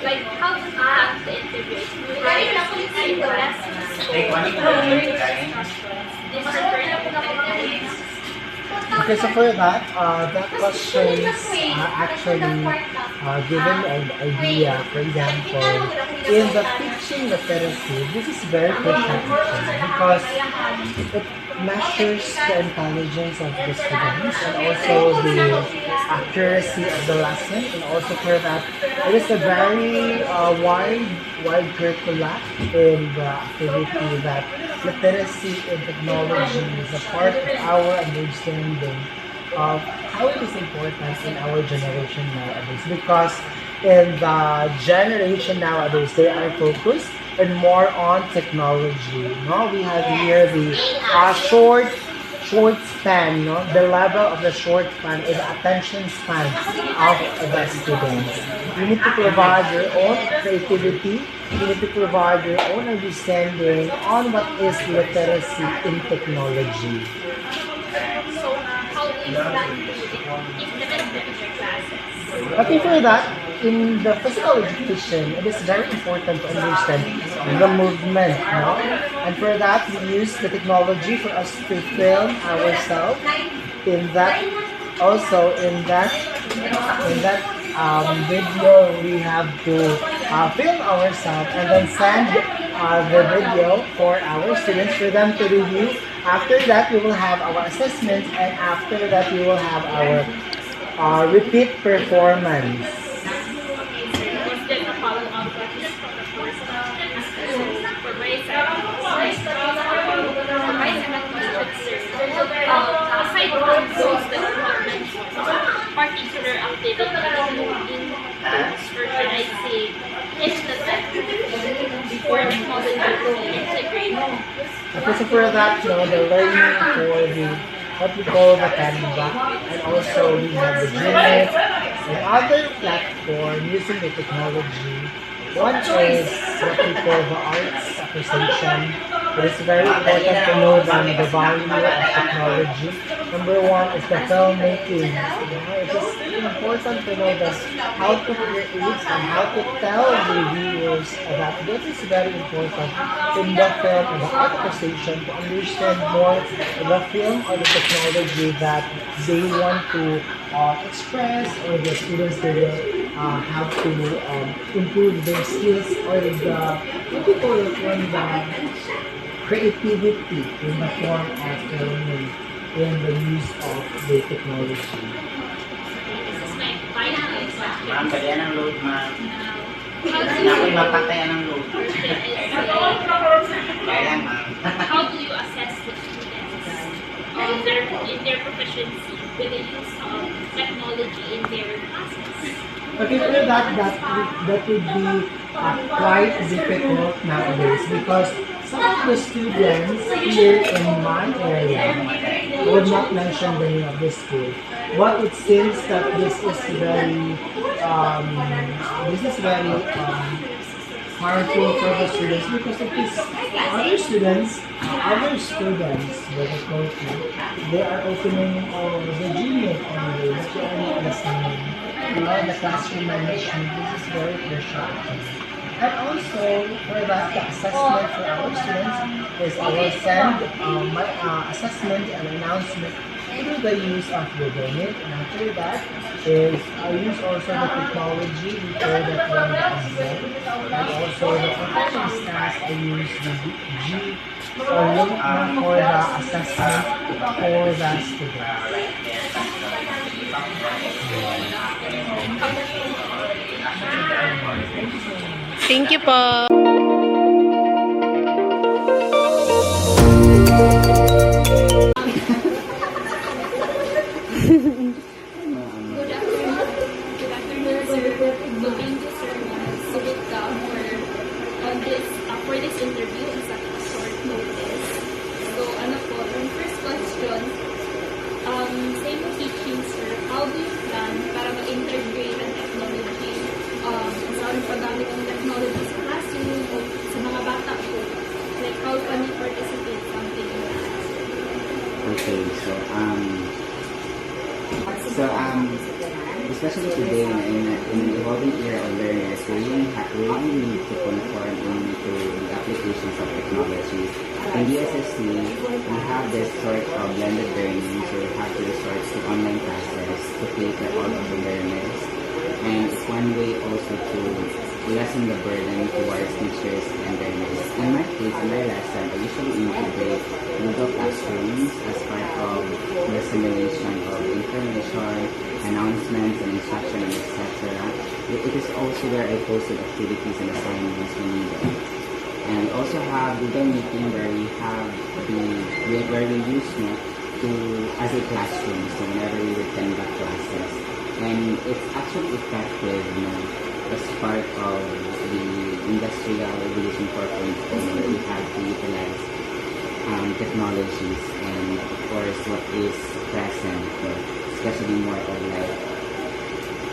Like how to have the integration. Okay, so for that, that questions actually given an idea, for example, in the teaching literacy, this is very crucial actually because it measures the intelligence of the students and also the accuracy of the lesson, and also for that, it is a very wide curricula in the activity that literacy in technology is a part of our understanding of how it is important in our generation nowadays. Because in the generation nowadays, they are focused and more on technology. No, we have here the short span, no, the level of the short span or the attention span of the students. You need to provide your own creativity. You need to provide your own understanding on what is literacy in technology. So how do you plan to implement them in your classes? Okay, for that, in the physical education, it is very important to understand the movement, no? And for that, we use the technology for us to film ourselves. In that, also in that video, we have to film ourselves and then send the video for our students for them to review. After that, we will have our assessments, and after that, we will have our repeat performance. Is there a follow-up question from the first question? So for my second question, aside from those that you have mentioned, particular activity includes, or should I say, implement for technology to be integrated? Okay, so for that, the learning for the what we call the Canva, and also we have the Gmail and other platform using the technology. One is what we call the arts appreciation. It is very important to know the value of technology. Number one is the filmmaking. It is important to know that how to create and how to tell the viewers that this is very important in the film and the art appreciation to understand more the film or the technology that they want to express, or the students they will have to improve their skills or the what we call it one the creativity in the form of learning in the use of the technology. This is my final question. Ma'am, kaya ng load, ma'am. How do Kaya ako'y you, mapataya ng load. Kaya, ma'am. how do you assess the students in their proficiency with the use of technology in their classes? Okay, for that would be quite difficult nowadays because some of the students here in my area, I would not mention the name of the school, but it seems that this is very harmful for the students because of this other students that are talking, they are opening the Gmail only, but they are not listening. The classroom management, this is very crucial. And also, for that, the assessment for our students is I will send my assessment and announcement through the use of Google Meet. And after that is I use also the technology before that one the exam. And also the performance task, I use the G for the assessment for the students. Thank you po. Good afternoon, sir. So thank you, sir, submit ka for this interview in such a short notice. So ano po, yung first question, same teaching, sir. How do you plan para ma-integrate ang technology sa paggamit ng technology sa classroom o sa mga bata po? Like, how can you participate something in that? Okay, gusto especially today in an evolving era of learners, we really need to conform into the applications of technology. In DSSC, we have this sort of blended learning, so we have to resort to online classes to cater all of the learners. And it's one way also to lessen the burden towards teachers and learners. In my case, in my lesson, I usually integrate Google Classrooms as part of the simulation of information, announcements, and instruction, etc. It is also where I posted activities and assignments when needed. And we also have Google Meeting where we have where we use Note to as a classroom, so whenever we would conduct classes. And it's actually effective, as part of the Industrial Revolution 4.0, where we have to utilize technologies and of course what is present, especially more of like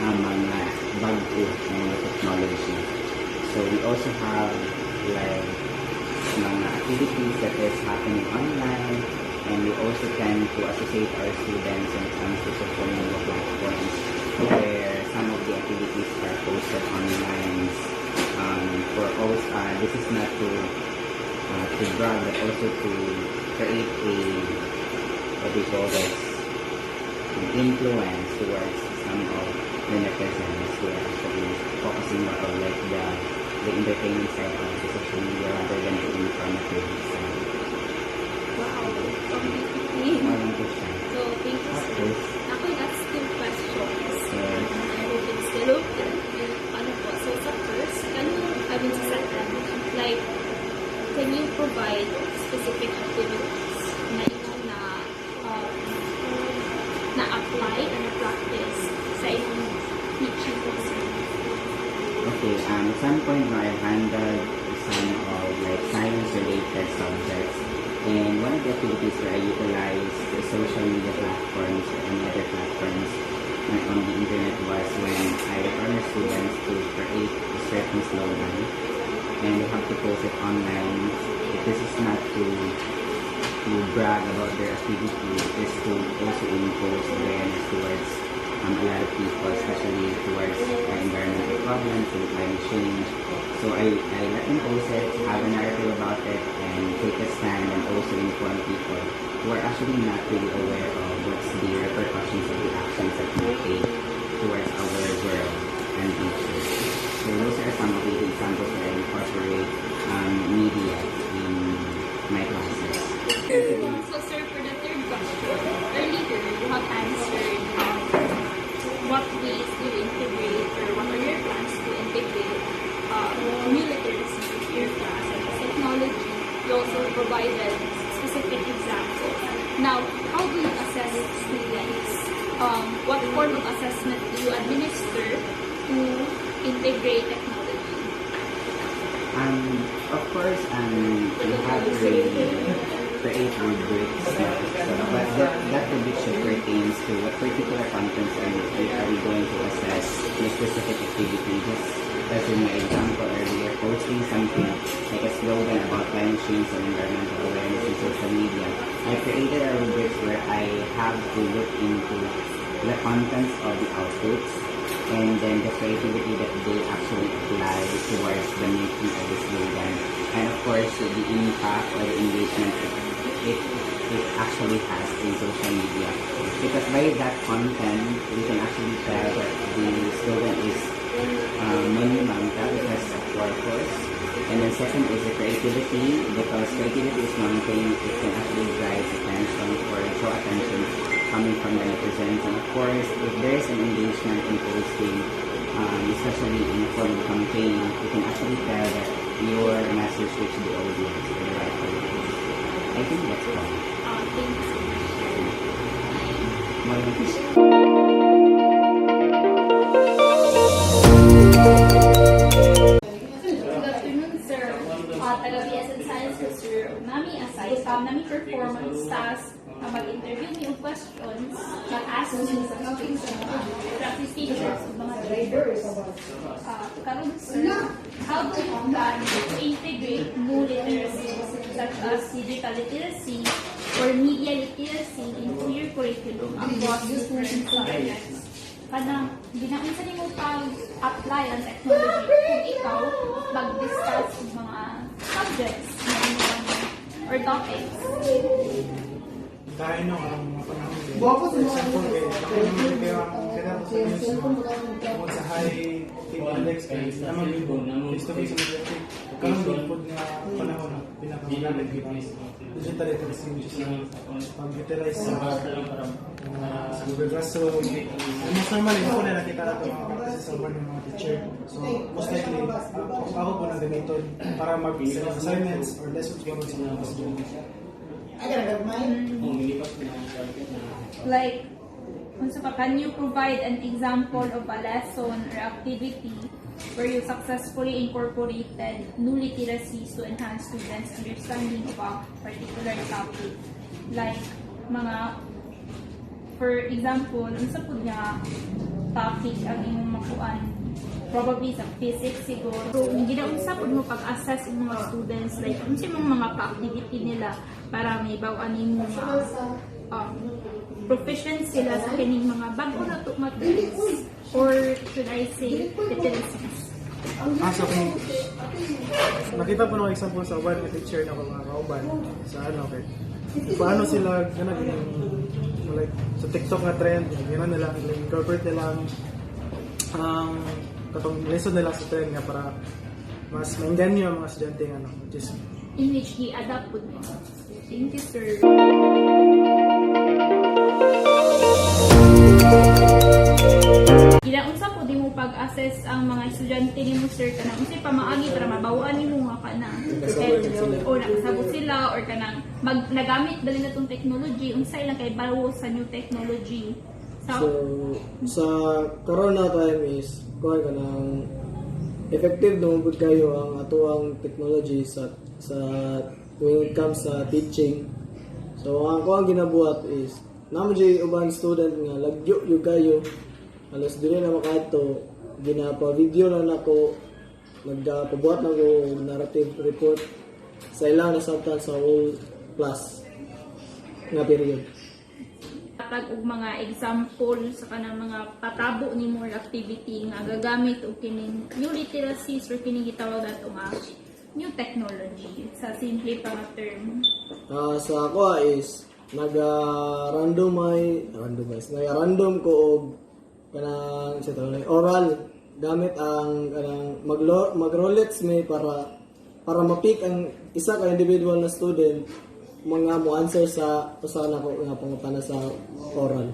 mga bago na mga technology. So we also have like mga activities that is happening online, and we also tend to associate our students when it comes to social media platforms where some of the activities are posted online. For also, this is not to brag, but also to create a what we call this influence towards some of the netizens who are actually focusing more on like the entertainment side of the social media rather than the informative side. Wow, completely. Walang question. So, thank you, sir. Yes. Ako, that's two questions. Yes. I hope it's still open. Ano po, so sa first, sa second, like, can you provide specific activities na na-apply or na-practice sa inyong teaching course? Okay, at some point I handled some of like science-related subjects, and one of the activities where I utilized the social media platforms or any other platforms on the internet was when I required students to create a certain slogan, and they have to post it online. This is not to brag about their activity, it is to also impose awareness towards a lot of people, especially towards environmental problems and climate change. So I let them post it, have a narrative about it, and take a stand and also inform people who are actually not really aware of what's the repercussions of the actions that we take towards our world and future. So those are some of the examples where I incorporate media in my classes. So, sir, for the third question, earlier you have answered what ways do you integrate or what are your plans to integrate new literacy into your class and technology. You also provided specific examples. Now, how do you assess students? What form of assessment do you administer to integrate technology? Of course, we have to create rubrics, but that rubric should pertain to what particular contents are we going to assess in a specific activity. Just as in my example earlier, posting something like a slogan about climate change and environmental awareness in social media, I created a rubric where I have to look into the contents of the outputs and then the creativity that they actually apply towards the making of the slogan, and of course the impact or the engagement it actually has in social media. Because by that content, we can actually tell that the slogan is monumental because of purpose. And then second is the creativity, because creativity is one thing, it can actually drive attention or draw attention coming from the netizens. And of course, if there is an engagement in posting, especially in the form of campaign, you can actually tell that your message reaches the audience for the right purpose. I think that's all. Thank you so much. More than this. Good afternoon, sir. Taga-BSN Science Sir nami aside nami performance task na mag-interview niyo questions mag-ask niyo sa practice teachers ug mga drivers. Karon sir, how do you plan to integrate new literacies such as digital literacy or media literacy into your curriculum across different subjects? Kanang ginaunsa nimo pag-apply ang technology kung ikaw mag-discuss ng mga subjects na inyong or topics. Dahil nung mga panahon din. For example, kaya ang sa news tungkol sa high team index kay naman yung face-to-face sa mga kalang bilpod nga panahon na pinakamalagay kita digital literacy which is pag-utilize sa Google Classroom. Most normally, ako na nakita na ito mga practices sa ng mga teacher. So, most likely, ako po nang gamiton para mag-send assignments or lessons para sa mga students. Like, can you provide an example of a lesson or activity where you successfully incorporated new literacies to enhance students' understanding of a particular topic? Like, for example, unsa pud nga topic ang imong makuan? Probably sa physics siguro. So, ginaunsa pud mo pag-assess ng mga students, like, unsa imong mga pa-activity nila para may bawan nimo proficiency sila sa kining mga bago na to mathematics or should I say literacies. So kung nakita po ng example sa one na teacher na mga kauban sa okay. Paano sila like sa TikTok na trend, gano'n nila incorporate nila ang katong lesson nila sa trend nga para mas maingganyo ang mga estudyante which is In which i-adapt po mo. Thank you, sir. Ginaunsa po di mo pag-assess ang mga estudyante ni mo, sir, kanang unsay pamaagi para mabawaan nimo nga kanang o nakasabot sila or kanang nagamit dali na tong technology, unsay lang kay bawo sa new technology. So, sa corona time is kuha ka ng effective naman po kayo ang atuang technology sa when it comes sa teaching. So, ang ko ang ginabuhat is naman dyan ubang student nga lagyo yung kayo alas dili na makato ginapa-video lang ako nagpabuhat na ko narrative report sa ilang nasabtan sa whole class nga period. Tag og mga example sa kanang mga patabo ni more activity nga gagamit og kining new literacies or kining gitawag nato nga new technology sa simple pa nga term. Sa ako is random ko og kanang oral gamit ang kanang mag-roulets may para ma-pick ang isa ka individual na student mga mo answer sa usa na ko nga pangutana sa oral.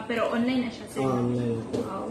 Pero online na siya, sir. Online. Wow.